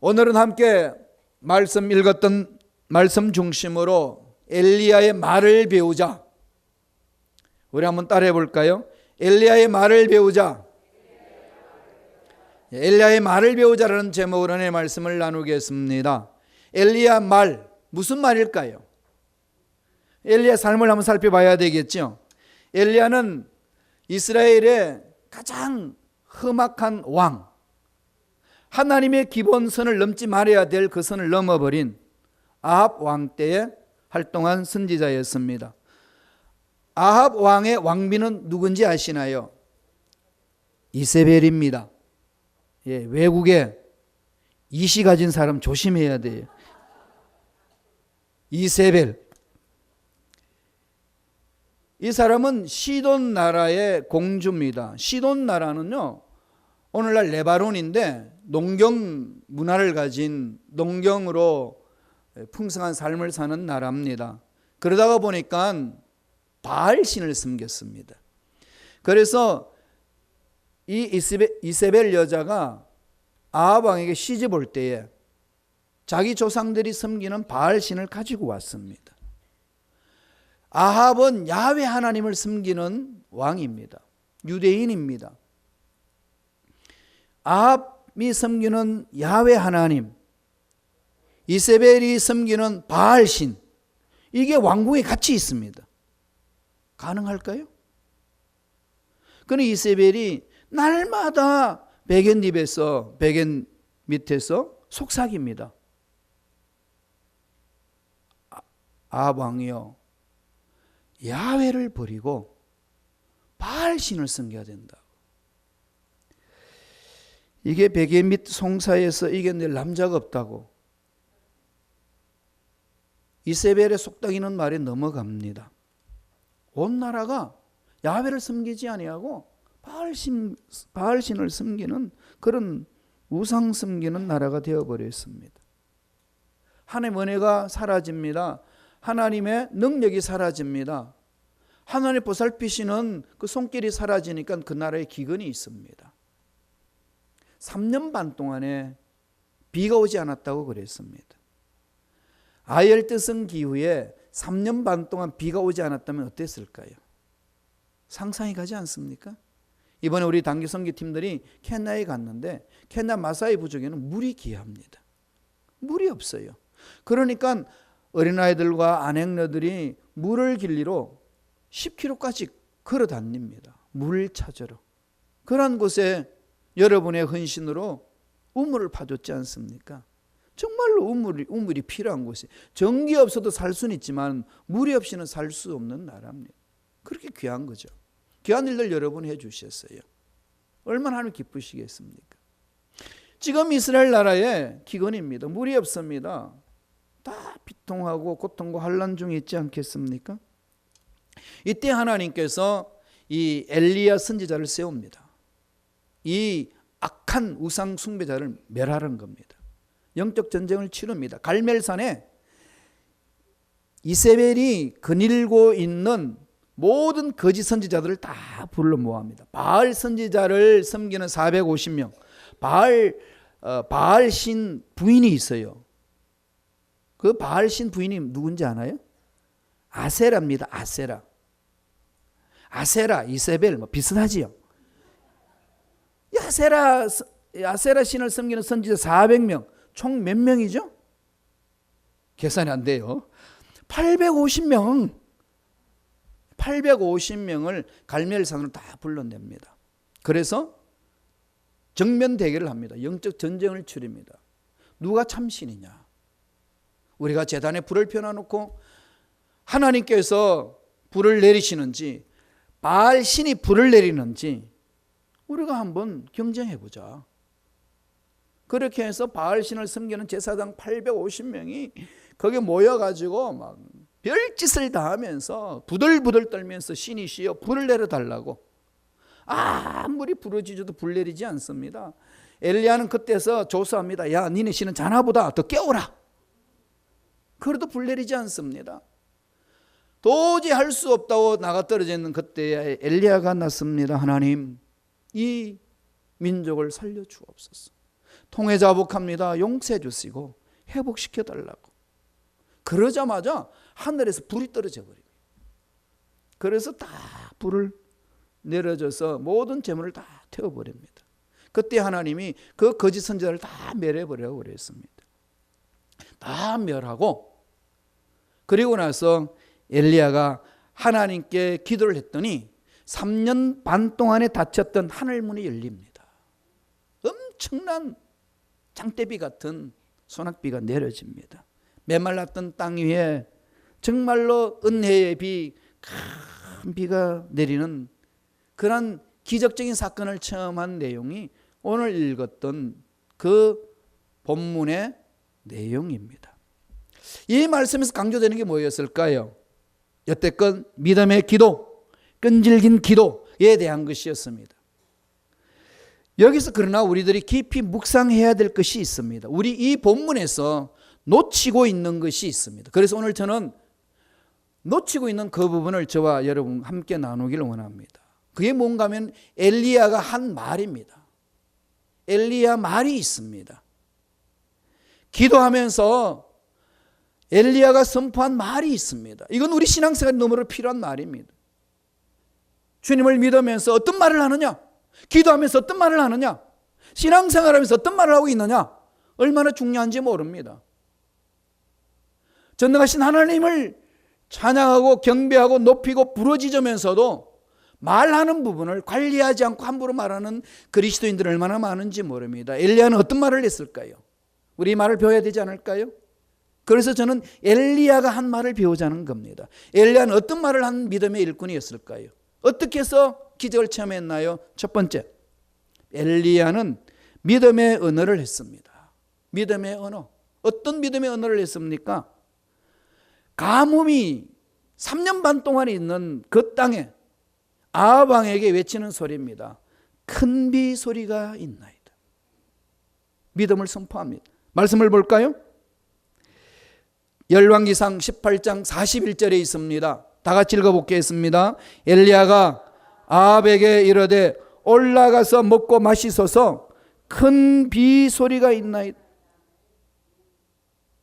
오늘은 함께 말씀 읽었던 말씀 중심으로 엘리야의 말을 배우자. 우리 한번 따라해 볼까요? 엘리야의 말을 배우자. 엘리야의 말을 배우자라는 제목으로 내 말씀을 나누겠습니다. 엘리야 말, 무슨 말일까요? 엘리야 삶을 한번 살펴봐야 되겠죠. 엘리야는 이스라엘의 가장 험악한 왕, 하나님의 기본선을 넘지 말아야 될 그 선을 넘어버린 아합 왕 때에 활동한 선지자였습니다. 아합 왕의 왕비는 누군지 아시나요? 이세벨입니다. 외국에 이시 가진 사람 조심해야 돼요. 이세벨. 이 사람은 시돈 나라의 공주입니다. 시돈 나라는요, 오늘날 레바논인데 농경 문화를 가진, 농경으로 풍성한 삶을 사는 나라입니다. 그러다가 보니까 바알 신을 섬겼습니다. 그래서 이 이세벨 여자가 아합 왕에게 시집 올 때에 자기 조상들이 섬기는 바알 신을 가지고 왔습니다. 아합은 야훼 하나님을 섬기는 왕입니다. 유대인입니다. 아합이 섬기는 야훼 하나님, 이세벨이 섬기는 바알 신, 이게 왕궁에 같이 있습니다. 가능할까요? 그런데 이세벨이 날마다 베개 밑에서 속삭입니다. 아합 왕이요, 야훼를 버리고 바알 신을 섬겨야 된다. 이게 베개 밑 송사에서 이겨낼 남자가 없다고 이세벨의 속닥이는 말에 넘어갑니다. 온 나라가 야훼를 섬기지 아니하고 바알신을 섬기는 그런 우상 섬기는 나라가 되어버렸습니다. 하나님의 은혜가 사라집니다. 하나님의 능력이 사라집니다. 하나님 보살피시는 그 손길이 사라지니까 그 나라에 기근이 있습니다. 3년 반 동안에 비가 오지 않았다고 그랬습니다. 아열대성 기후에 3년 반 동안 비가 오지 않았다면 어땠을까요? 상상이 가지 않습니까? 이번에 우리 단기 선교팀들이 케냐에 갔는데 케냐 마사이 부족에는 물이 귀합니다. 물이 없어요. 그러니까 어린아이들과 아낙네들이 물을 길리로 10km까지 걸어 다닙니다. 물을 찾으러. 그런 곳에 여러분의 헌신으로 우물을 파줬지 않습니까? 정말로 우물이 필요한 곳이, 전기 없어도 살 수는 있지만 물이 없이는 살 수 없는 나라입니다. 그렇게 귀한 거죠. 귀한 일들 여러분 해주셨어요. 얼마나 하나님 기쁘시겠습니까? 지금 이스라엘 나라에 기근입니다. 물이 없습니다. 다 비통하고 고통과 환난 중에 있지 않겠습니까? 이때 하나님께서 이 엘리야 선지자를 세웁니다. 이 악한 우상 숭배자를 멸하는 겁니다. 영적 전쟁을 치릅니다. 갈멜산에 이세벨이 거닐고 있는 모든 거짓 선지자들을 다 불러 모아합니다. 바알 선지자를 섬기는 450명, 바알 신 부인이 있어요. 그 바알 신 부인이 누군지 아나요? 아세라입니다. 아세라, 이세벨 뭐 비슷하지요. 아세라 신을 섬기는 선지자 400명, 총 몇 명이죠? 계산이 안 돼요. 850명을 갈멜산으로 다 불러냅니다. 그래서 정면 대결을 합니다. 영적 전쟁을 치릅니다. 누가 참신이냐? 우리가 제단에 불을 펴놔놓고 하나님께서 불을 내리시는지 바알 신이 불을 내리는지 우리가 한번 경쟁해보자. 그렇게 해서 바알 신을 섬기는 제사장 850명이 거기에 모여가지고 막 별짓을 다 하면서 부들부들 떨면서 신이시여 불을 내려달라고. 아무리 부르짖어도 불 내리지 않습니다. 엘리야는 그때서 조사합니다. 야, 니네 신은 자나보다 더 깨워라. 그래도 불 내리지 않습니다. 도저히 할 수 없다고 나가 떨어져 있는 그때에 엘리야가 났습니다. 하나님, 이 민족을 살려 주옵소서. 통회자복합니다. 용서해 주시고 회복시켜 달라고. 그러자마자 하늘에서 불이 떨어져 버립니다. 그래서 다 불을 내려줘서 모든 재물을 다 태워버립니다. 그때 하나님이 그 거짓 선지자를 다 멸해버려 그랬습니다. 다 멸하고, 그리고 나서 엘리야가 하나님께 기도를 했더니 3년 반 동안에 닫혔던 하늘문이 열립니다. 엄청난 장대비 같은 소낙비가 내려집니다. 메말랐던 땅 위에 정말로 은혜의 비, 큰 비가 내리는 그런 기적적인 사건을 체험한 내용이 오늘 읽었던 그 본문의 내용입니다. 이 말씀에서 강조되는 게 뭐였을까요? 여태껏 믿음의 기도, 끈질긴 기도에 대한 것이었습니다. 여기서 그러나 우리들이 깊이 묵상해야 될 것이 있습니다. 우리 이 본문에서 놓치고 있는 것이 있습니다. 그래서 오늘 저는 놓치고 있는 그 부분을 저와 여러분 함께 나누기를 원합니다. 그게 뭔가 하면 엘리야가 한 말입니다. 엘리야 말이 있습니다. 기도하면서 엘리야가 선포한 말이 있습니다. 이건 우리 신앙생활 너무나 필요한 말입니다. 주님을 믿으면서 어떤 말을 하느냐? 기도하면서 어떤 말을 하느냐? 신앙생활하면서 어떤 말을 하고 있느냐? 얼마나 중요한지 모릅니다. 전능하신 하나님을 찬양하고 경배하고 높이고 부르짖으면서도 말하는 부분을 관리하지 않고 함부로 말하는 그리스도인들이 얼마나 많은지 모릅니다. 엘리야는 어떤 말을 했을까요? 우리 말을 배워야 되지 않을까요? 그래서 저는 엘리야가 한 말을 배우자는 겁니다. 엘리야는 어떤 말을 한 믿음의 일꾼이었을까요? 어떻게 해서 기적을 체험했나요? 첫 번째, 엘리야는 믿음의 언어를 했습니다. 믿음의 언어. 어떤 믿음의 언어를 했습니까? 가뭄이 3년 반 동안 있는 그 땅에 아합 왕에게 외치는 소리입니다. 큰 비 소리가 있나이다. 믿음을 선포합니다. 말씀을 볼까요? 열왕기상 18장 41절에 있습니다. 다 같이 읽어보겠습니다. 엘리야가 아합에게 이르되 올라가서 먹고 마시소서 큰 비 소리가 있나이다.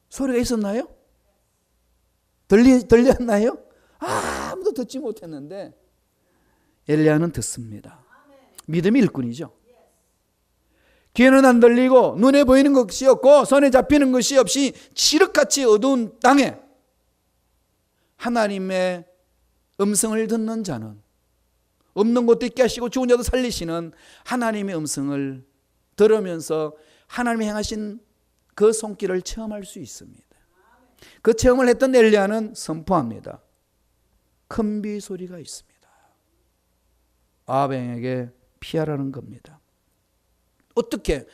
소리가 있었나요? 들렸나요? 아무도 듣지 못했는데 엘리야는 듣습니다. 믿음의 일꾼이죠. 귀에는 안 들리고 눈에 보이는 것이 없고 손에 잡히는 것이 없이 칠흑같이 어두운 땅에 하나님의 음성을 듣는 자는, 없는 것도 있게 하시고 죽은 자도 살리시는 하나님의 음성을 들으면서 하나님이 행하신 그 손길을 체험할 수 있습니다. 그 체험을 했던 엘리야는 선포합니다. 큰 비 소리가 있습니다. 아합에게 피하라는 겁니다. 어떻게?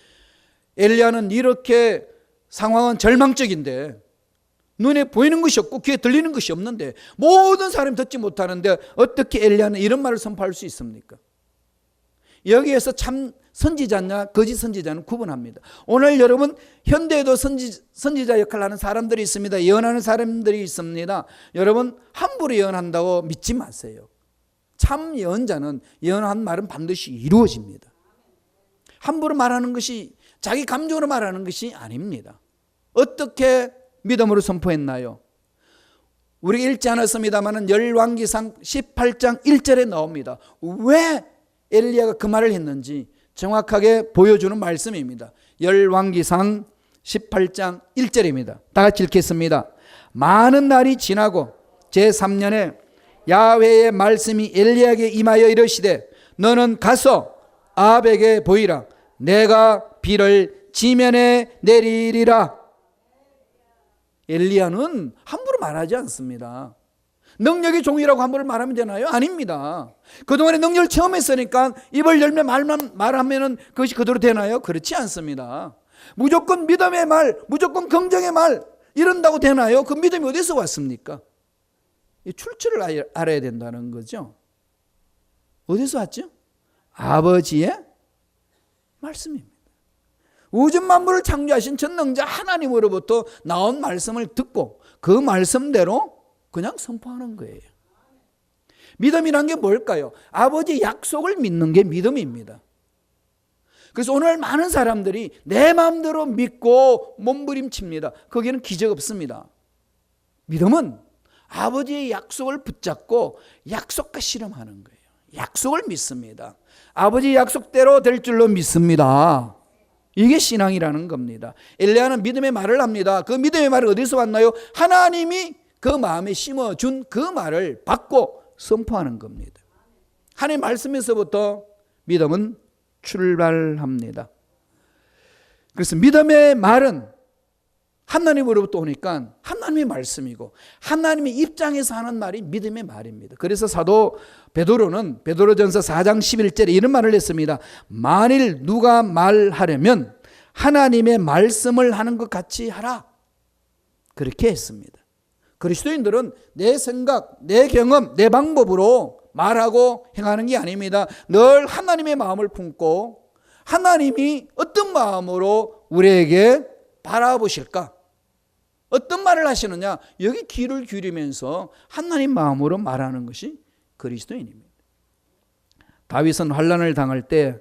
엘리야는 이렇게 상황은 절망적인데 눈에 보이는 것이 없고 귀에 들리는 것이 없는데 모든 사람이 듣지 못하는데 어떻게 엘리야는 이런 말을 선포할 수 있습니까? 여기에서 참 선지자냐 거짓 선지자는 구분합니다. 오늘 여러분 현대에도 선지자 역할을 하는 사람들이 있습니다. 예언하는 사람들이 있습니다. 여러분 함부로 예언한다고 믿지 마세요. 참 예언자는 예언한 말은 반드시 이루어집니다. 함부로 말하는 것이, 자기 감정으로 말하는 것이 아닙니다. 어떻게 믿음으로 선포했나요? 우리가 읽지 않았습니다만 열왕기상 18장 1절에 나옵니다. 왜 엘리야가 그 말을 했는지 정확하게 보여주는 말씀입니다. 열왕기상 18장 1절입니다. 다 같이 읽겠습니다. 많은 날이 지나고 제3년에 야훼의 말씀이 엘리야에게 임하여 이르시되 너는 가서 아합에게 보이라. 내가 비를 지면에 내리리라. 엘리야는 함부로 말하지 않습니다. 능력의 종이라고 함부로 말하면 되나요? 아닙니다. 그동안에 능력을 체험했으니까 입을 열면 말하면 그것이 그대로 되나요? 그렇지 않습니다. 무조건 믿음의 말, 무조건 긍정의 말 이런다고 되나요? 그 믿음이 어디서 왔습니까? 이 출처를 알아야 된다는 거죠. 어디서 왔죠? 아버지의 말씀입니다. 우주 만물을 창조하신 전능자 하나님으로부터 나온 말씀을 듣고 그 말씀대로 그냥 선포하는 거예요. 믿음이란 게 뭘까요? 아버지 약속을 믿는 게 믿음입니다. 그래서 오늘 많은 사람들이 내 마음대로 믿고 몸부림칩니다. 거기에는 기적 없습니다. 믿음은 아버지의 약속을 붙잡고 약속과 실험하는 거예요. 약속을 믿습니다. 아버지 약속대로 될 줄로 믿습니다. 이게 신앙이라는 겁니다. 엘리야는 믿음의 말을 합니다. 그 믿음의 말은 어디서 왔나요? 하나님이 그 마음에 심어준 그 말을 받고 선포하는 겁니다. 하나님의 말씀에서부터 믿음은 출발합니다. 그래서 믿음의 말은 하나님으로부터 오니까 하나님의 말씀이고 하나님의 입장에서 하는 말이 믿음의 말입니다. 그래서 사도 베드로는 베드로전서 4장 11절에 이런 말을 했습니다. 만일 누가 말하려면 하나님의 말씀을 하는 것 같이 하라. 그렇게 했습니다. 그리스도인들은 내 생각, 내 경험, 내 방법으로 말하고 행하는 게 아닙니다. 늘 하나님의 마음을 품고 하나님이 어떤 마음으로 우리에게 바라보실까? 어떤 말을 하시느냐? 여기 귀를 기울이면서 하나님 마음으로 말하는 것이 그리스도인입니다. 다윗은 환난을 당할 때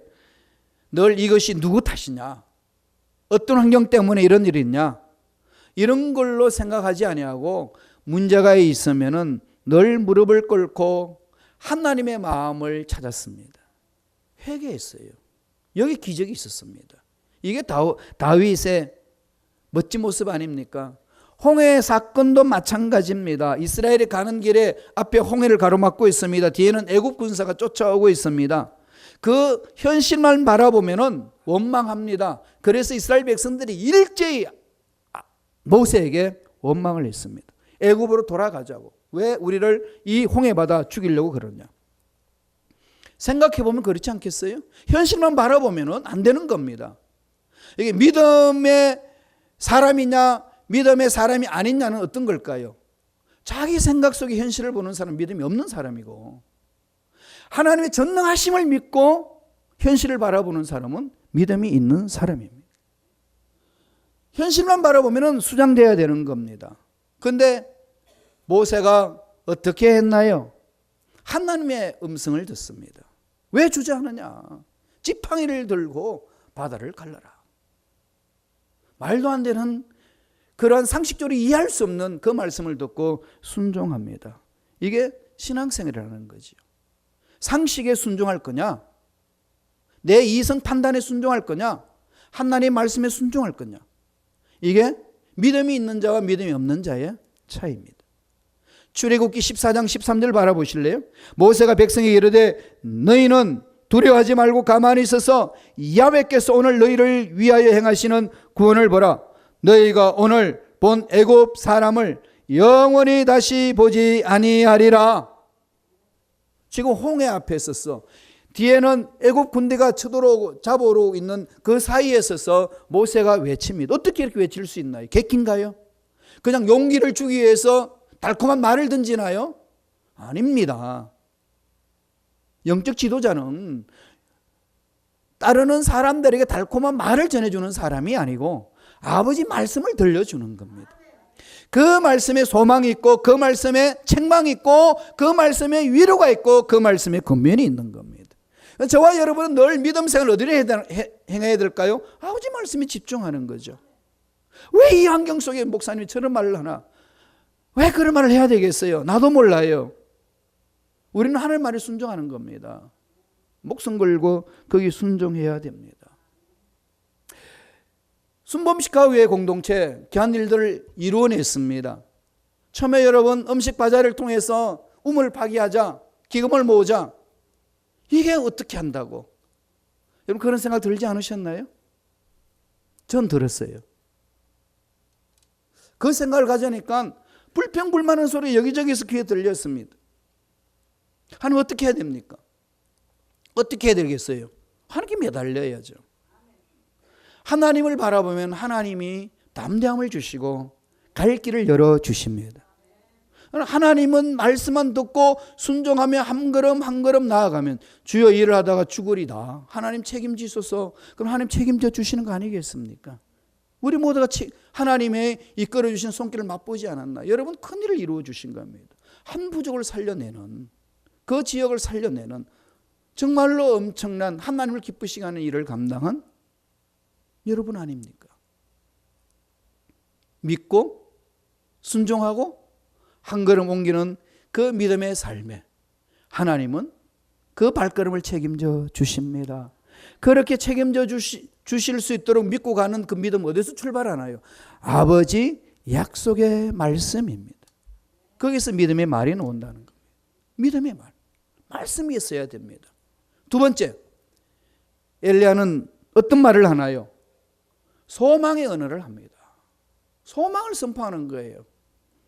늘 이것이 누구 탓이냐? 어떤 환경 때문에 이런 일이 있냐? 이런 걸로 생각하지 아니하고 문제가 있으면은 늘 무릎을 꿇고 하나님의 마음을 찾았습니다. 회개했어요. 여기 기적이 있었습니다. 이게 다윗의 멋진 모습 아닙니까? 홍해 사건도 마찬가지입니다. 이스라엘이 가는 길에 앞에 홍해를 가로막고 있습니다. 뒤에는 애굽 군사가 쫓아오고 있습니다. 그 현실만 바라보면은 원망합니다. 그래서 이스라엘 백성들이 일제히 모세에게 원망을 했습니다. 애굽으로 돌아가자고. 왜 우리를 이 홍해바다 죽이려고 그러냐? 생각해보면 그렇지 않겠어요? 현실만 바라보면은 안 되는 겁니다. 이게 믿음의 사람이냐 믿음의 사람이 아니냐는 어떤 걸까요? 자기 생각 속의 현실을 보는 사람은 믿음이 없는 사람이고, 하나님의 전능하심을 믿고 현실을 바라보는 사람은 믿음이 있는 사람입니다. 현실만 바라보면 수장되어야 되는 겁니다. 그런데 모세가 어떻게 했나요? 하나님의 음성을 듣습니다. 왜 주저하느냐? 지팡이를 들고 바다를 갈라라. 말도 안 되는 그런 상식적으로 이해할 수 없는 그 말씀을 듣고 순종합니다. 이게 신앙생활이라는 거죠. 상식에 순종할 거냐? 내 이성 판단에 순종할 거냐? 하나님의 말씀에 순종할 거냐? 이게 믿음이 있는 자와 믿음이 없는 자의 차이입니다. 출애굽기 14장 13절 바라보실래요? 모세가 백성에게 이르되 너희는 두려워하지 말고 가만히 있어서 야훼께서 오늘 너희를 위하여 행하시는 구원을 보라. 너희가 오늘 본 애굽 사람을 영원히 다시 보지 아니하리라. 지금 홍해 앞에 있었어. 뒤에는 애굽 군대가 쳐들어오고 잡아오고 있는 그 사이에 있어서 모세가 외칩니다. 어떻게 이렇게 외칠 수 있나요? 객기인가요? 그냥 용기를 주기 위해서 달콤한 말을 던지나요? 아닙니다. 영적 지도자는 따르는 사람들에게 달콤한 말을 전해주는 사람이 아니고 아버지 말씀을 들려주는 겁니다. 그 말씀에 소망이 있고 그 말씀에 책망이 있고 그 말씀에 위로가 있고 그 말씀에 권면이 있는 겁니다. 저와 여러분은 늘 믿음 생활을 어디로 행해야 될까요? 아버지 말씀에 집중하는 거죠. 왜 이 환경 속에 목사님이 저런 말을 하나? 왜 그런 말을 해야 되겠어요? 나도 몰라요. 우리는 하나님 말에 순종하는 겁니다. 목숨 걸고 거기 순종해야 됩니다. 순범식가의회 공동체 귀한 일들을 이루어냈습니다. 처음에 여러분 음식 바자를 통해서 우물 파기하자, 기금을 모으자. 이게 어떻게 한다고? 여러분 그런 생각 들지 않으셨나요? 전 들었어요. 그 생각을 가져니까 불평불만한 소리 여기저기서 귀에 들렸습니다. 하나님 어떻게 해야 됩니까? 어떻게 해야 되겠어요? 하나님께 매달려야죠. 하나님을 바라보면 하나님이 담대함을 주시고 갈 길을 열어주십니다. 하나님은 말씀만 듣고 순종하며 한 걸음 한 걸음 나아가면 주여 일을 하다가 죽으리다. 하나님 책임지소서. 그럼 하나님 책임져 주시는 거 아니겠습니까? 우리 모두가 하나님의 이끌어 주신 손길을 맛보지 않았나? 여러분 큰일을 이루어 주신 겁니다. 한 부족을 살려내는, 그 지역을 살려내는 정말로 엄청난 하나님을 기쁘시게 하는 일을 감당한 여러분 아닙니까? 믿고 순종하고 한 걸음 옮기는 그 믿음의 삶에 하나님은 그 발걸음을 책임져 주십니다. 그렇게 책임져 주실 수 있도록 믿고 가는 그 믿음 어디서 출발하나요? 아버지 약속의 말씀입니다. 거기서 믿음의 말이 나온다는 겁니다. 믿음의 말. 말씀이 있어야 됩니다. 두 번째, 엘리야는 어떤 말을 하나요? 소망의 언어를 합니다. 소망을 선포하는 거예요.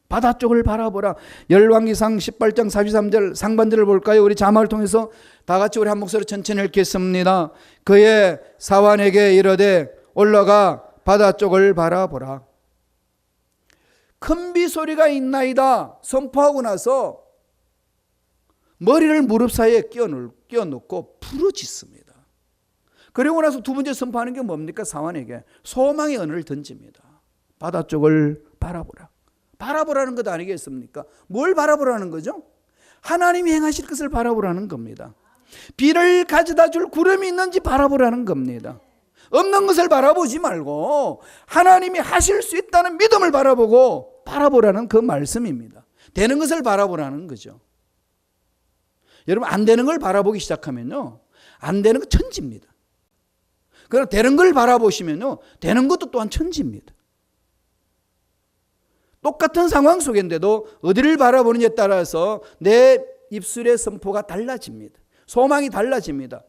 바다 쪽을 바라보라. 열왕기상 18장 43절 상반절을 볼까요? 우리 자막을 통해서 다 같이 우리 한 목소리로 천천히 읽겠습니다. 그의 사환에게 이르되 올라가 바다 쪽을 바라보라. 큰 비 소리가 있나이다 선포하고 나서 머리를 무릎 사이에 끼워놓고 부르짖습니다. 그리고 나서 두 번째 선포하는 게 뭡니까? 사환에게 소망의 언어를 던집니다. 바다 쪽을 바라보라. 바라보라는 것 아니겠습니까? 뭘 바라보라는 거죠? 하나님이 행하실 것을 바라보라는 겁니다. 비를 가져다 줄 구름이 있는지 바라보라는 겁니다. 없는 것을 바라보지 말고 하나님이 하실 수 있다는 믿음을 바라보라는 그 말씀입니다. 되는 것을 바라보라는 거죠. 여러분, 안 되는 걸 바라보기 시작하면요, 안 되는 건 천지입니다. 그러나 되는 걸 바라보시면요, 되는 것도 또한 천지입니다. 똑같은 상황 속인데도 어디를 바라보느냐에 따라서 내 입술의 선포가 달라집니다. 소망이 달라집니다.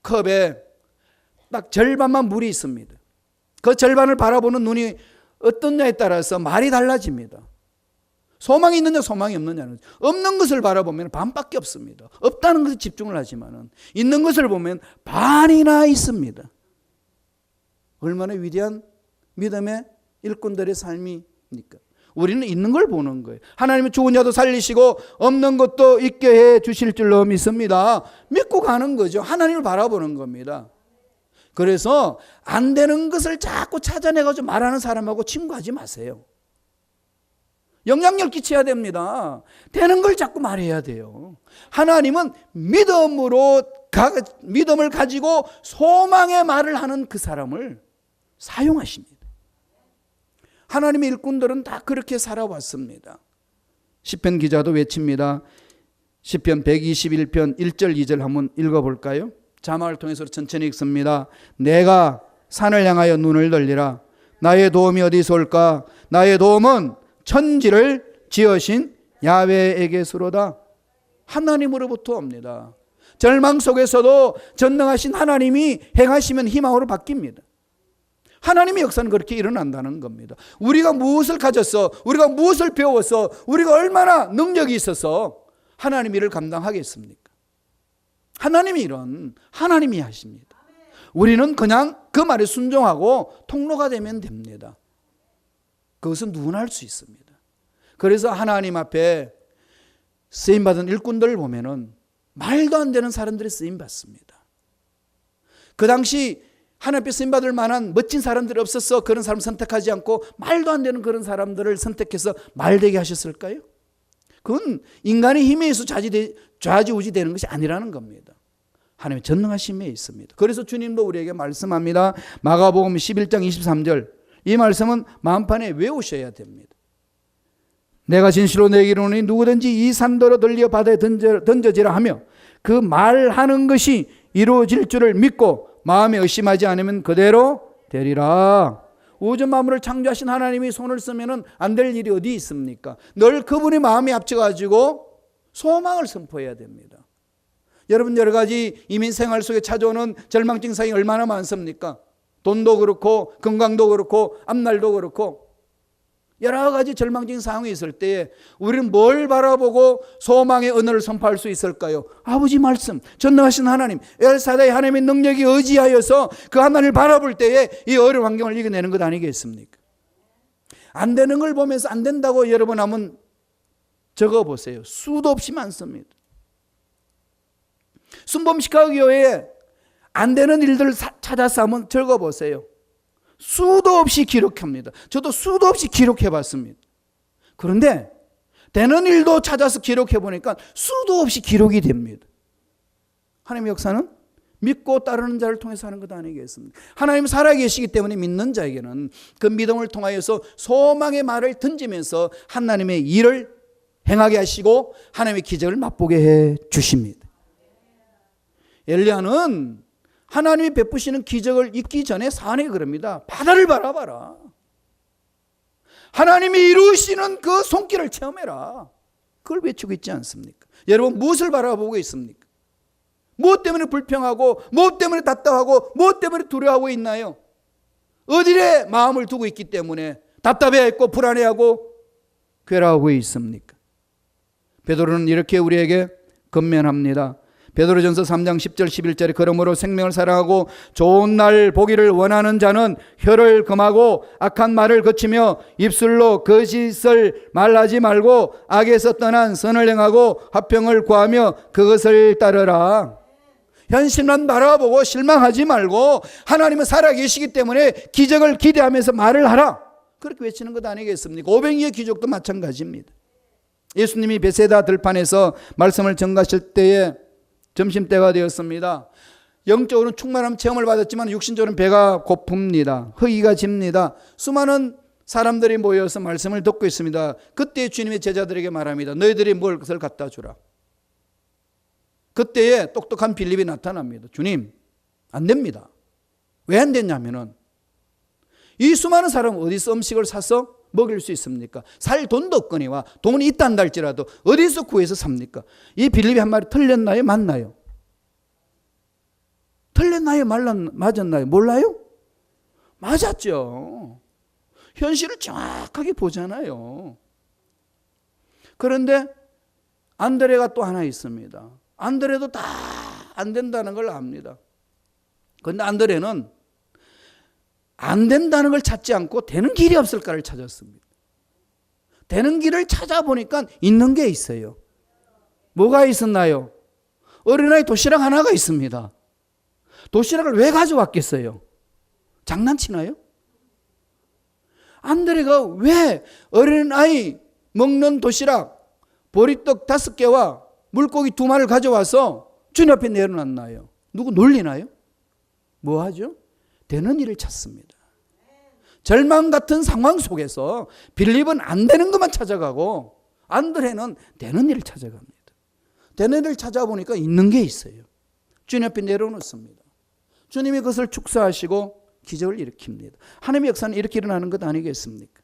컵에 딱 절반만 물이 있습니다. 그 절반을 바라보는 눈이 어떻냐에 따라서 말이 달라집니다. 소망이 있느냐 소망이 없느냐는, 없는 것을 바라보면 반밖에 없습니다. 없다는 것에 집중을 하지만 있는 것을 보면 반이나 있습니다. 얼마나 위대한 믿음의 일꾼들의 삶이니까. 우리는 있는 걸 보는 거예요. 하나님은 죽은 자도 살리시고 없는 것도 있게 해 주실 줄로 믿습니다. 믿고 가는 거죠. 하나님을 바라보는 겁니다. 그래서 안 되는 것을 자꾸 찾아내가지고 말하는 사람하고 친구하지 마세요. 영향력 끼쳐야 됩니다. 되는 걸 자꾸 말해야 돼요. 하나님은 믿음을 가지고 소망의 말을 하는 그 사람을 사용하십니다. 하나님의 일꾼들은 다 그렇게 살아왔습니다. 시편 기자도 외칩니다. 시편 121편 1절 2절 한번 읽어볼까요? 자막을 통해서 천천히 읽습니다. 내가 산을 향하여 눈을 돌리라. 나의 도움이 어디서 올까? 나의 도움은 천지를 지으신 야훼에게서로다. 하나님으로부터 옵니다. 절망 속에서도 전능하신 하나님이 행하시면 희망으로 바뀝니다. 하나님의 역사는 그렇게 일어난다는 겁니다. 우리가 무엇을 가졌어? 우리가 무엇을 배웠어? 우리가 얼마나 능력이 있어서 하나님 일을 감당하겠습니까? 하나님이 하나님이 하십니다. 우리는 그냥 그 말에 순종하고 통로가 되면 됩니다. 그것은 누구나 할 수 있습니다. 그래서 하나님 앞에 쓰임받은 일꾼들을 보면은 말도 안 되는 사람들이 쓰임받습니다. 그 당시 하나님 앞에 쓰임받을 만한 멋진 사람들이 없어서 그런 사람 선택하지 않고 말도 안 되는 그런 사람들을 선택해서 말되게 하셨을까요? 그건 인간의 힘에 의해서 좌지우지 되는 것이 아니라는 겁니다. 하나님의 전능하심에 있습니다. 그래서 주님도 우리에게 말씀합니다. 마가복음 11장 23절, 이 말씀은 마음판에 외우셔야 됩니다. 내가 진실로 내게 이르노니 누구든지 이 산더러 들려 바다에 던져지라 하며 그 말하는 것이 이루어질 줄을 믿고 마음에 의심하지 않으면 그대로 되리라. 우주 만물을 창조하신 하나님이 손을 쓰면 안 될 일이 어디 있습니까? 늘 그분이 마음에 합쳐가지고 소망을 선포해야 됩니다. 여러분, 여러 가지 이민 생활 속에 찾아오는 절망 증상이 얼마나 많습니까? 돈도 그렇고 건강도 그렇고 앞날도 그렇고 여러 가지 절망적인 상황이 있을 때에 우리는 뭘 바라보고 소망의 언어를 선포할 수 있을까요? 아버지 말씀, 전능하신 하나님, 엘사다의 하나님의 능력이 의지하여서 그 하나님을 바라볼 때에 이 어려운 환경을 이겨내는 것 아니겠습니까? 안 되는 걸 보면서 안 된다고 여러분 한번 적어보세요. 수도 없이 많습니다. 순범시카교회에 안 되는 일들을 찾아서 한번 적어보세요. 수도 없이 기록합니다. 저도 수도 없이 기록해봤습니다. 그런데 되는 일도 찾아서 기록해보니까 수도 없이 기록이 됩니다. 하나님의 역사는 믿고 따르는 자를 통해서 하는 것 아니겠습니까? 하나님 살아계시기 때문에 믿는 자에게는 그 믿음을 통하여서 소망의 말을 던지면서 하나님의 일을 행하게 하시고 하나님의 기적을 맛보게 해 주십니다. 엘리야는 하나님이 베푸시는 기적을 잊기 전에 산에 그럽니다. 바다를 바라봐라. 하나님이 이루시는 그 손길을 체험해라. 그걸 외치고 있지 않습니까? 여러분 무엇을 바라보고 있습니까? 무엇 때문에 불평하고 무엇 때문에 답답하고 무엇 때문에 두려워하고 있나요? 어디에 마음을 두고 있기 때문에 답답해하고 불안해하고 괴로워하고 있습니까? 베드로는 이렇게 우리에게 건면합니다. 베드로전서 3장 10절 11절에 그러므로 생명을 사랑하고 좋은 날 보기를 원하는 자는 혀를 금하고 악한 말을 거치며 입술로 거짓을 말하지 말고 악에서 떠난 선을 행하고 화평을 구하며 그것을 따르라. 현실만 바라보고 실망하지 말고 하나님은 살아계시기 때문에 기적을 기대하면서 말을 하라. 그렇게 외치는 것 아니겠습니까? 오병이의 기적도 마찬가지입니다. 예수님이 베세다 들판에서 말씀을 전가하실 때에 점심때가 되었습니다. 영적으로는 충만한 체험을 받았지만 육신적으로는 배가 고픕니다. 허기가 집니다. 수많은 사람들이 모여서 말씀을 듣고 있습니다. 그때 주님의 제자들에게 말합니다. 너희들이 뭘 것을 갖다 주라. 그때에 똑똑한 빌립이 나타납니다. 주님, 안 됩니다. 왜 안 됐냐면은 이 수많은 사람은 어디서 음식을 사서 먹일 수 있습니까? 살 돈도 없거니와 돈이 있단다 할지라도 어디서 구해서 삽니까? 이 빌립이 한 말이 틀렸나요? 맞나요? 틀렸나요? 맞았나요? 몰라요? 맞았죠. 현실을 정확하게 보잖아요. 그런데 안드레가 또 하나 있습니다. 안드레도 다 안 된다는 걸 압니다. 그런데 안드레는 안 된다는 걸 찾지 않고 되는 길이 없을까를 찾았습니다. 되는 길을 찾아보니까 있는 게 있어요. 뭐가 있었나요? 어린아이 도시락 하나가 있습니다. 도시락을 왜 가져왔겠어요? 장난치나요? 안드레가 왜 어린아이 먹는 도시락 보리떡 5개와 물고기 2마리를 가져와서 주님 앞에 내려놨나요? 누구 놀리나요? 뭐 하죠? 되는 일을 찾습니다. 절망 같은 상황 속에서 빌립은 안 되는 것만 찾아가고 안드레는 되는 일을 찾아갑니다. 되는 일을 찾아보니까 있는 게 있어요. 주님 앞에 내려놓습니다. 주님이 그것을 축사하시고 기적을 일으킵니다. 하나님의 역사는 이렇게 일어나는 것 아니겠습니까?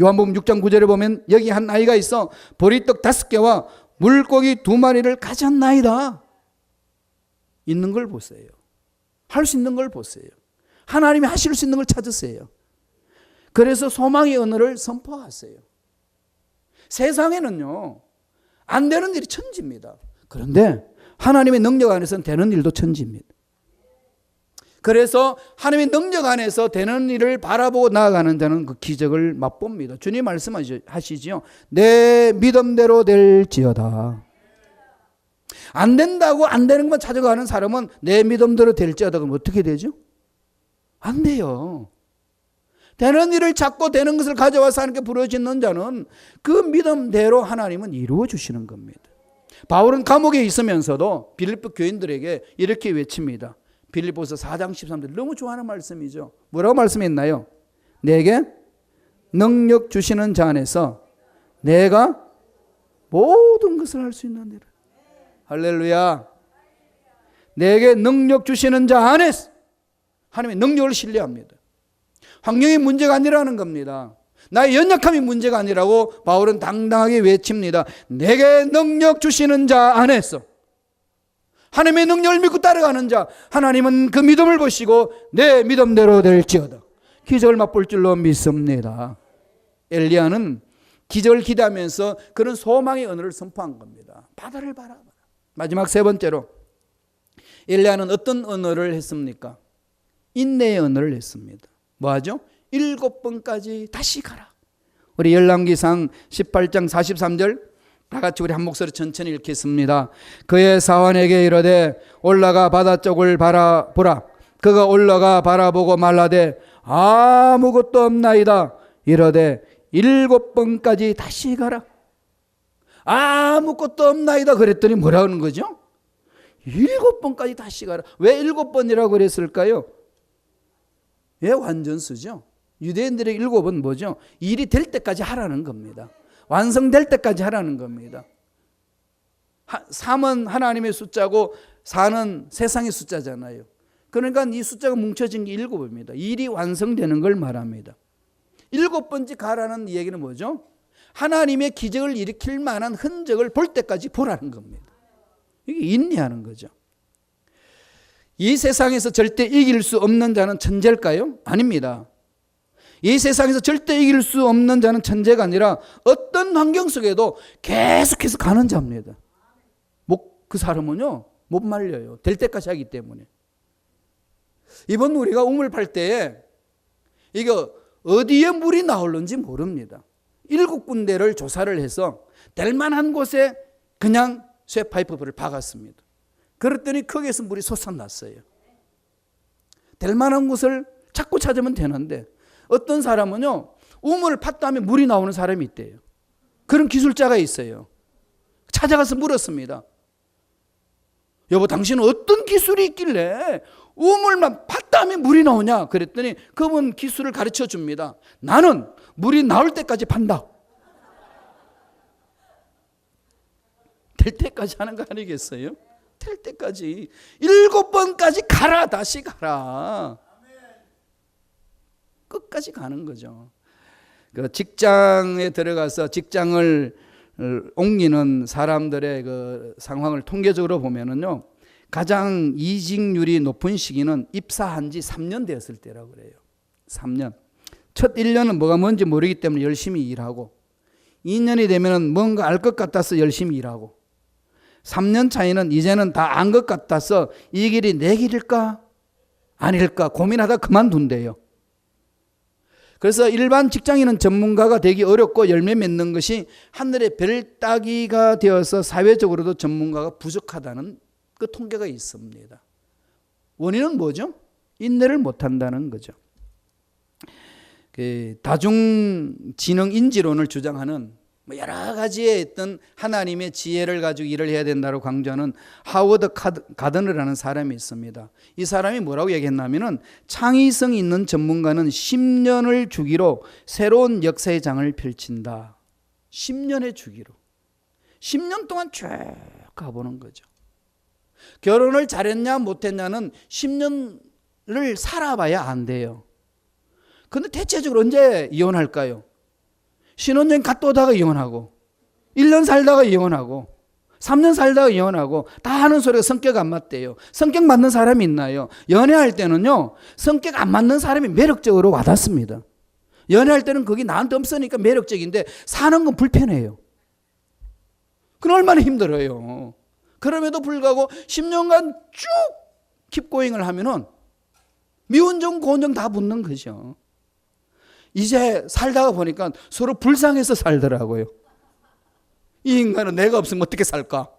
요한복음 6장 9절에 보면 여기 한 아이가 있어 보리떡 5개와 물고기 2마리를 가졌나이다. 있는 걸 보세요. 할 수 있는 걸 보세요. 하나님이 하실 수 있는 걸 찾으세요. 그래서 소망의 언어를 선포하세요. 세상에는요, 안 되는 일이 천지입니다. 그런데 하나님의 능력 안에서는 되는 일도 천지입니다. 그래서 하나님의 능력 안에서 되는 일을 바라보고 나아가는 자는 그 기적을 맛봅니다. 주님 말씀하시지요. 내 믿음대로 될지어다. 안 된다고 안 되는 것만 찾아가는 사람은 내 믿음대로 될지어다. 그럼 어떻게 되죠? 안 돼요. 되는 일을 찾고 되는 것을 가져와서 하나님께 부르짖는 자는 그 믿음대로 하나님은 이루어 주시는 겁니다. 바울은 감옥에 있으면서도 빌립보 교인들에게 이렇게 외칩니다. 빌립보서 4장 13절 너무 좋아하는 말씀이죠. 뭐라고 말씀했나요? 내게 능력 주시는 자 안에서 내가 모든 것을 할 수 있느니라. 할렐루야. 내게 능력 주시는 자 안에서 하나님의 능력을 신뢰합니다. 환경이 문제가 아니라는 겁니다. 나의 연약함이 문제가 아니라고 바울은 당당하게 외칩니다. 내게 능력 주시는 자 안에서 하나님의 능력을 믿고 따라가는 자, 하나님은 그 믿음을 보시고 내 믿음대로 될지어다. 기적을 맛볼 줄로 믿습니다. 엘리야는 기적을 기대하면서 그런 소망의 언어를 선포한 겁니다. 바다를 바라봐라. 마지막 3번째로 엘리야는 어떤 언어를 했습니까? 인내의 언어를 했습니다. 뭐하죠? 7번까지 다시 가라. 우리 열왕기상 18장 43절 다 같이 우리 한 목소리 천천히 읽겠습니다. 그의 사환에게 이르되 올라가 바다 쪽을 바라보라. 그가 올라가 바라보고 말하되 아무것도 없나이다. 이르되 7번까지 다시 가라. 아무것도 없나이다 그랬더니 뭐라는 거죠? 7번까지 다시 가라. 왜 7번이라고 그랬을까요? 예, 완전수죠. 유대인들의 7은 뭐죠? 일이 될 때까지 하라는 겁니다. 완성될 때까지 하라는 겁니다. 3은 하나님의 숫자고 4는 세상의 숫자잖아요. 그러니까 이 숫자가 뭉쳐진 게 7입니다. 일이 완성되는 걸 말합니다. 7번째 가라는 얘기는 뭐죠? 하나님의 기적을 일으킬 만한 흔적을 볼 때까지 보라는 겁니다. 이게 인내하는 거죠. 이 세상에서 절대 이길 수 없는 자는 천재일까요? 아닙니다. 이 세상에서 절대 이길 수 없는 자는 천재가 아니라 어떤 환경 속에도 계속해서 가는 자입니다. 그 사람은요, 못 말려요. 될 때까지 하기 때문에. 이번 우리가 우물 팔 때에 이거 어디에 물이 나올는지 모릅니다. 7군데를 조사를 해서 될 만한 곳에 그냥 쇠파이프를 박았습니다. 그랬더니 거기에서 물이 솟아났어요. 될 만한 곳을 자꾸 찾으면 되는데 어떤 사람은요, 우물을 팠다 하면 물이 나오는 사람이 있대요. 그런 기술자가 있어요. 찾아가서 물었습니다. 여보, 당신은 어떤 기술이 있길래 우물만 팠다 하면 물이 나오냐? 그랬더니 그분 기술을 가르쳐 줍니다. 나는 물이 나올 때까지 판다. 될 때까지 하는 거 아니겠어요? 될 때까지 7번까지 가라. 다시 가라. 끝까지 가는 거죠. 그 직장에 들어가서 직장을 옮기는 사람들의 그 상황을 통계적으로 보면은요, 가장 이직률이 높은 시기는 입사한 지 3년 되었을 때라고 그래요. 3년. 첫 1년은 뭐가 뭔지 모르기 때문에 열심히 일하고, 2년이 되면은 뭔가 알 것 같아서 열심히 일하고, 3년 차이는 이제는 다 안 것 같아서 이 길이 내 길일까 아닐까 고민하다 그만둔대요. 그래서 일반 직장인은 전문가가 되기 어렵고 열매 맺는 것이 하늘의 별 따기가 되어서 사회적으로도 전문가가 부족하다는 그 통계가 있습니다. 원인은 뭐죠? 인내를 못한다는 거죠. 그 다중지능인지론을 주장하는 여러 가지의 어떤 하나님의 지혜를 가지고 일을 해야 된다고 강조하는 하워드 가드너라는 사람이 있습니다. 이 사람이 뭐라고 얘기했냐면은 창의성 있는 전문가는 10년을 주기로 새로운 역사의 장을 펼친다. 10년의 주기로. 10년 동안 쭉 가보는 거죠. 결혼을 잘했냐 못했냐는 10년을 살아봐야 안 돼요. 근데 대체적으로 언제 이혼할까요? 신혼여행 갔다 오다가 이혼하고 1년 살다가 이혼하고 3년 살다가 이혼하고 다 하는 소리가 성격 안 맞대요. 성격 맞는 사람이 있나요? 연애할 때는요, 성격 안 맞는 사람이 매력적으로 와닿습니다. 연애할 때는 그게 나한테 없으니까 매력적인데 사는 건 불편해요. 그건 얼마나 힘들어요. 그럼에도 불구하고 10년간 쭉 킵고잉을 하면은 미운정 고운정 다 붙는 거죠. 이제 살다가 보니까 서로 불쌍해서 살더라고요. 이 인간은 내가 없으면 어떻게 살까?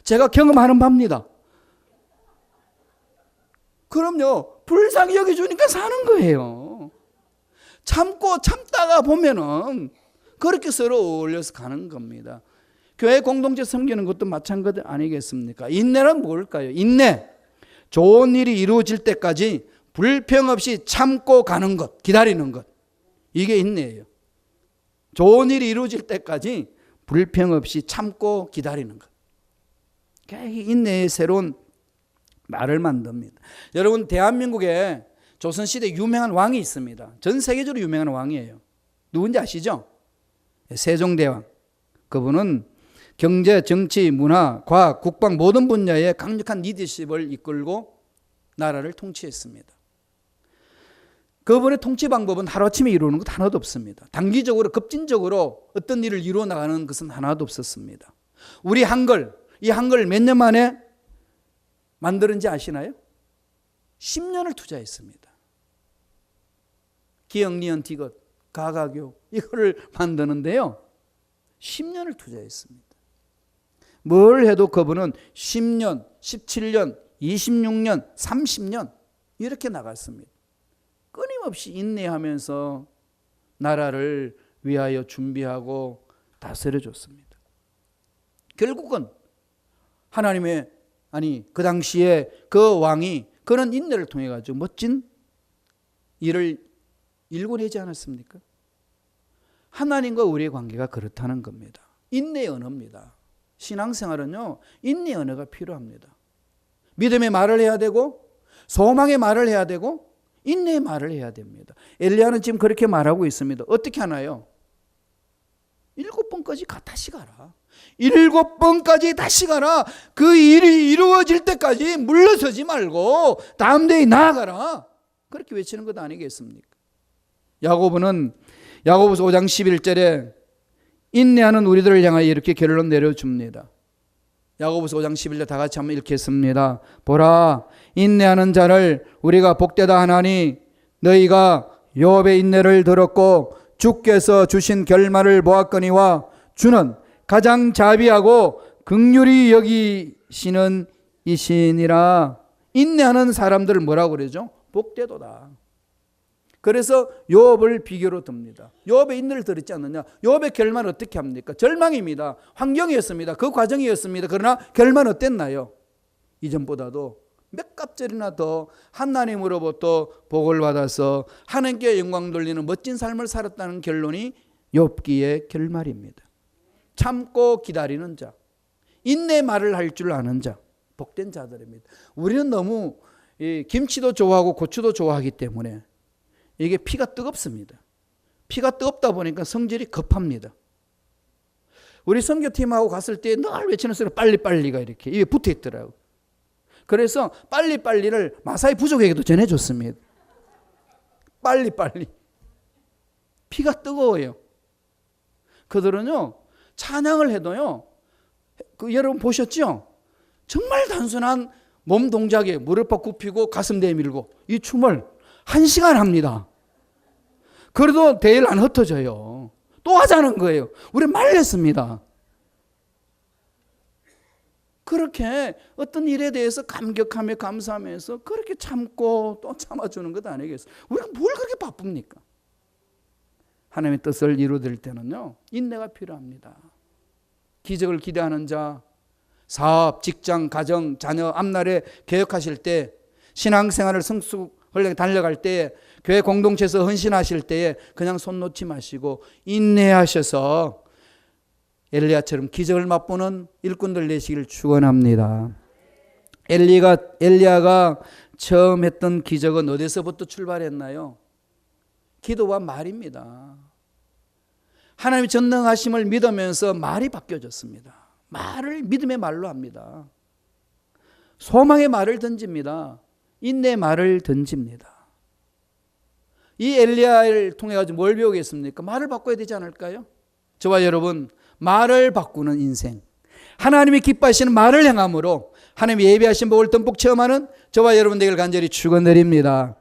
제가 경험하는 바입니다. 그럼요, 불쌍히 여겨주니까 사는 거예요. 참고 참다가 보면은 그렇게 서로 어울려서 가는 겁니다. 교회 공동체 섬기는 것도 마찬가지 아니겠습니까? 인내란 뭘까요? 인내. 좋은 일이 이루어질 때까지 불평 없이 참고 가는 것, 기다리는 것. 이게 인내예요. 좋은 일이 이루어질 때까지 불평 없이 참고 기다리는 것. 인내의 새로운 말을 만듭니다. 여러분, 대한민국에 조선시대 유명한 왕이 있습니다. 전 세계적으로 유명한 왕이에요. 누군지 아시죠? 세종대왕. 그분은 경제, 정치, 문화, 과학, 국방 모든 분야에 강력한 리더십을 이끌고 나라를 통치했습니다. 그분의 통치 방법은 하루아침에 이루는 것 하나도 없습니다. 단기적으로 급진적으로 어떤 일을 이루어 나가는 것은 하나도 없었습니다. 우리 한글, 이 한글 몇 년 만에 만들었는지 아시나요? 10년을 투자했습니다. 기역, 니은, 디귿, 가가교 이거를 만드는데요, 10년을 투자했습니다. 뭘 해도 그분은 10년, 17년, 26년, 30년 이렇게 나갔습니다. 끊임없이 인내하면서 나라를 위하여 준비하고 다스려줬습니다. 결국은 하나님의 아니 그 당시에 그 왕이 그런 인내를 통해 가지고 멋진 일을 일궈내지 않았습니까? 하나님과 우리의 관계가 그렇다는 겁니다. 인내의 언어입니다. 신앙생활은요, 인내의 언어가 필요합니다. 믿음의 말을 해야 되고 소망의 말을 해야 되고 인내의 말을 해야 됩니다. 엘리야는 지금 그렇게 말하고 있습니다. 어떻게 하나요? 7번까지 다시 가라. 7번까지 다시 가라. 그 일이 이루어질 때까지 물러서지 말고 다음 데에 나아가라. 그렇게 외치는 것 아니겠습니까? 야고보서 5장 11절에 인내하는 우리들을 향하여 이렇게 결론 내려줍니다. 야고보서 5장 11절 다 같이 한번 읽겠습니다. 보라, 인내하는 자를 우리가 복되다 하나니 너희가 욥의 인내를 들었고 주께서 주신 결말을 보았거니와 주는 가장 자비하고 긍휼히 여기시는 이시니라. 인내하는 사람들을 뭐라고 그러죠? 복되도다. 그래서 욥을 비교로 듭니다. 욥의 인내를 들었지 않느냐? 욥의 결말은 어떻게 합니까? 절망입니다. 환경이었습니다. 그 과정이었습니다. 그러나 결말은 어땠나요? 이전보다도 몇 갑절이나 더 하나님으로부터 복을 받아서 하나님께 영광 돌리는 멋진 삶을 살았다는 결론이 욥기의 결말입니다. 참고 기다리는 자, 인내 말을 할 줄 아는 자, 복된 자들입니다. 우리는 너무 김치도 좋아하고 고추도 좋아하기 때문에 이게 피가 뜨겁습니다. 피가 뜨겁다 보니까 성질이 급합니다. 우리 선교팀하고 갔을 때 늘 외치는 소리 빨리빨리가 이렇게 입에 붙어 있더라고요. 그래서 빨리빨리를 마사이 부족에게도 전해줬습니다. 빨리빨리. 피가 뜨거워요. 그들은요, 찬양을 해도요, 여러분 보셨죠? 정말 단순한 몸 동작에 무릎 굽히고 가슴 내밀고 이 춤을 1시간 합니다. 그래도 대일 안 흩어져요. 또 하자는 거예요. 우리 말렸습니다. 그렇게 어떤 일에 대해서 감격하며 감사하면서 그렇게 참고 또 참아주는 것 아니겠어요? 우리가 뭘 그렇게 바쁩니까? 하나님의 뜻을 이루어질 때는요, 인내가 필요합니다. 기적을 기대하는 자, 사업, 직장, 가정, 자녀 앞날에 계획하실 때, 신앙생활을 성숙하게 달려갈 때, 교회 공동체에서 헌신하실 때에 그냥 손 놓지 마시고 인내하셔서 엘리야처럼 기적을 맛보는 일꾼들 되시기를 축원합니다. 엘리야가 처음 했던 기적은 어디서부터 출발했나요? 기도와 말입니다. 하나님의 전능하심을 믿으면서 말이 바뀌어졌습니다. 말을 믿음의 말로 합니다. 소망의 말을 던집니다. 인내의 말을 던집니다. 이 엘리야를 통해 가지고 뭘 배우겠습니까? 말을 바꿔야 되지 않을까요? 저와 여러분, 말을 바꾸는 인생, 하나님이 기뻐하시는 말을 행함으로 하나님이 예비하신 복을 듬뿍 체험하는 저와 여러분 되기를 간절히 축원드립니다.